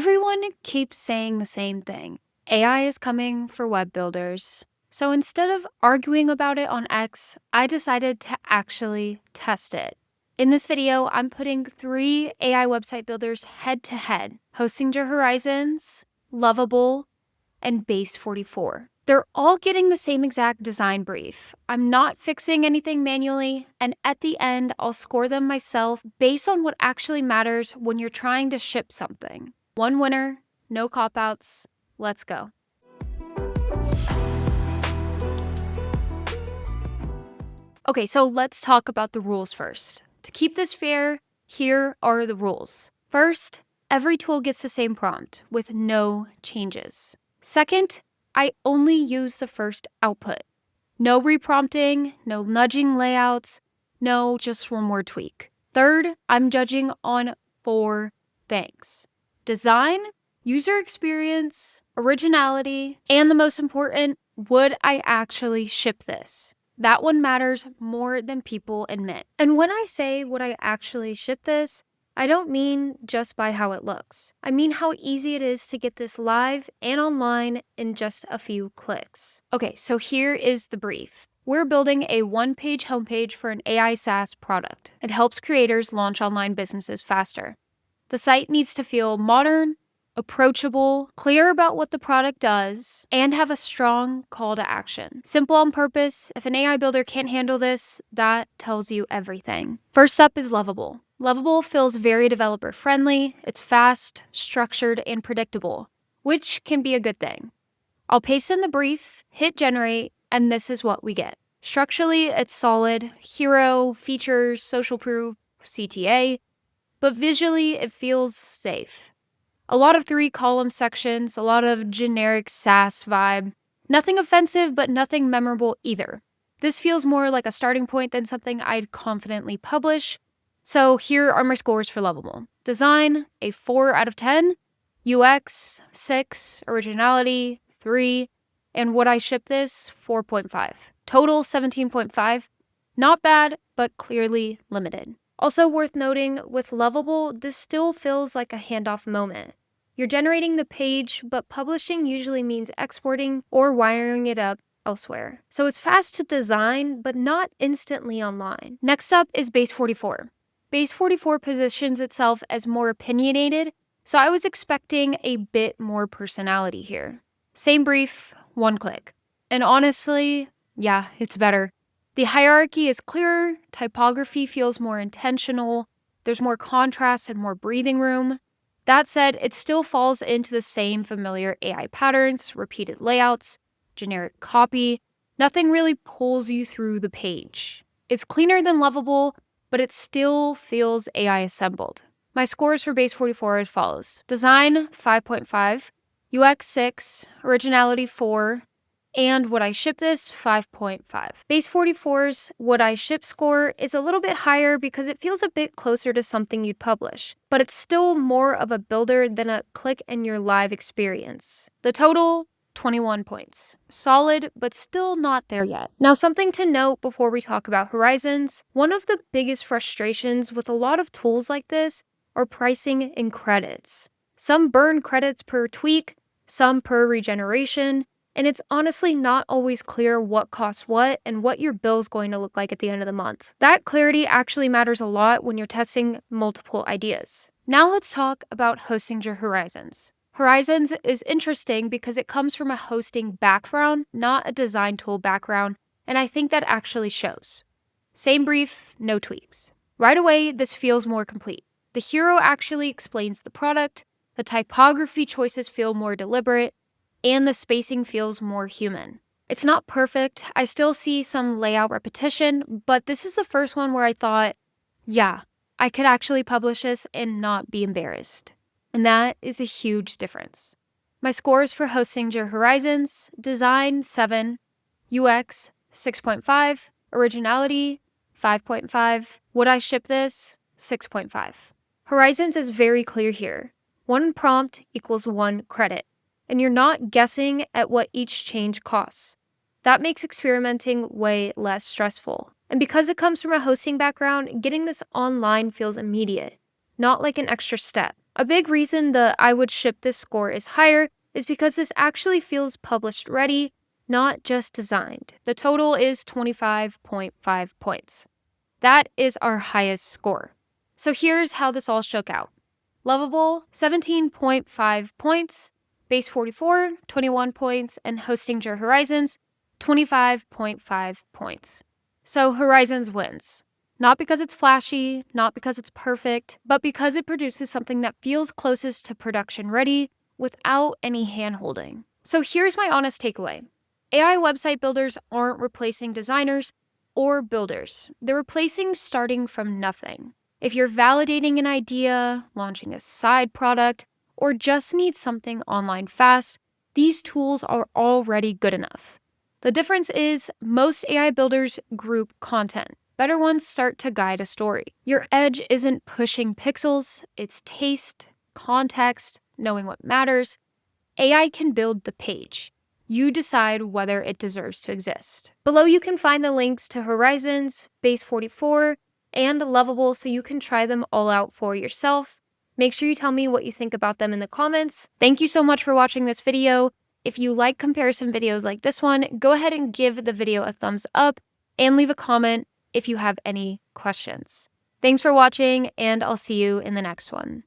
Everyone keeps saying the same thing. AI is coming for web builders. So instead of arguing about it on X, I decided to actually test it. In this video, I'm putting 3 AI website builders head to head: Hostinger Horizons, Lovable, and Base 44. They're all getting the same exact design brief. I'm not fixing anything manually, and at the end, I'll score them myself based on what actually matters when you're trying to ship something. One winner, no cop-outs. Let's go. Okay, so let's talk about the rules first. To keep this fair, here are the rules. First, every tool gets the same prompt with no changes. Second, I only use the first output. No reprompting, no nudging layouts, no just one more tweak. Third, I'm judging on 4 things: design, user experience, originality, and the most important, would I actually ship this? That one matters more than people admit. And when I say would I actually ship this, I don't mean just by how it looks. I mean how easy it is to get this live and online in just a few clicks. Okay, so here is the brief. We're building a one-page homepage for an AI SaaS product. It helps creators launch online businesses faster. The site needs to feel modern, approachable, clear about what the product does, and have a strong call to action. Simple on purpose. If an AI builder can't handle this, that tells you everything. First up is Lovable. Lovable feels very developer-friendly. It's fast, structured, and predictable, which can be a good thing. I'll paste in the brief, hit generate, and this is what we get. Structurally, it's solid: hero, features, social proof, CTA, but visually, it feels safe. A lot of 3-column sections, a lot of generic SaaS vibe. Nothing offensive, but nothing memorable either. This feels more like a starting point than something I'd confidently publish. So here are my scores for Lovable. Design, a 4 out of 10. UX, 6. Originality, 3. And would I ship this? 4.5. Total, 17.5. Not bad, but clearly limited. Also worth noting, with Lovable, this still feels like a handoff moment. You're generating the page, but publishing usually means exporting or wiring it up elsewhere. So it's fast to design, but not instantly online. Next up is Base 44. Base 44 positions itself as more opinionated, so I was expecting a bit more personality here. Same brief, 1 click. And honestly, yeah, it's better. The hierarchy is clearer, typography feels more intentional, there's more contrast and more breathing room. That said, it still falls into the same familiar AI patterns, repeated layouts, generic copy. Nothing really pulls you through the page. It's cleaner than Lovable, but it still feels AI assembled. My scores for Base 44 are as follows: design, 5.5, UX, 6, originality, 4, and would I ship this? 5.5. Base 44's would I ship score is a little bit higher because it feels a bit closer to something you'd publish, but it's still more of a builder than a click in your live experience. The total, 21 points. Solid, but still not there yet. Now, something to note before we talk about Horizons: one of the biggest frustrations with a lot of tools like this are pricing and credits. Some burn credits per tweak, some per regeneration, and it's honestly not always clear what costs what and what your bill's going to look like at the end of the month. That clarity actually matters a lot when you're testing multiple ideas. Now let's talk about Hostinger Horizons. Horizons is interesting because it comes from a hosting background, not a design tool background, and I think that actually shows. Same brief, no tweaks. Right away, this feels more complete. The hero actually explains the product, the typography choices feel more deliberate, and the spacing feels more human. It's not perfect. I still see some layout repetition, but this is the first one where I thought, yeah, I could actually publish this and not be embarrassed. And that is a huge difference. My scores for Hostinger Horizons: design, 7, UX, 6.5, originality, 5.5, would I ship this? 6.5. Horizons is very clear here. 1 prompt equals 1 credit, and you're not guessing at what each change costs. That makes experimenting way less stressful. And because it comes from a hosting background, getting this online feels immediate, not like an extra step. A big reason the I would ship this score is higher is because this actually feels published ready, not just designed. The total is 25.5 points. That is our highest score. So here's how this all shook out. Lovable, 17.5 points. Base 44, 21 points. And Hosting Your Horizons, 25.5 points. So Horizons wins. Not because it's flashy, not because it's perfect, but because it produces something that feels closest to production ready without any hand-holding. So here's my honest takeaway. AI website builders aren't replacing designers or builders. They're replacing starting from nothing. If you're validating an idea, launching a side product, or just need something online fast, these tools are already good enough. The difference is most AI builders group content. Better ones start to guide a story. Your edge isn't pushing pixels, it's taste, context, knowing what matters. AI can build the page. You decide whether it deserves to exist. Below you can find the links to Horizons, Base 44, and Lovable so you can try them all out for yourself. Make sure you tell me what you think about them in the comments. Thank you so much for watching this video. If you like comparison videos like this one, go ahead and give the video a thumbs up and leave a comment if you have any questions. Thanks for watching, and I'll see you in the next one.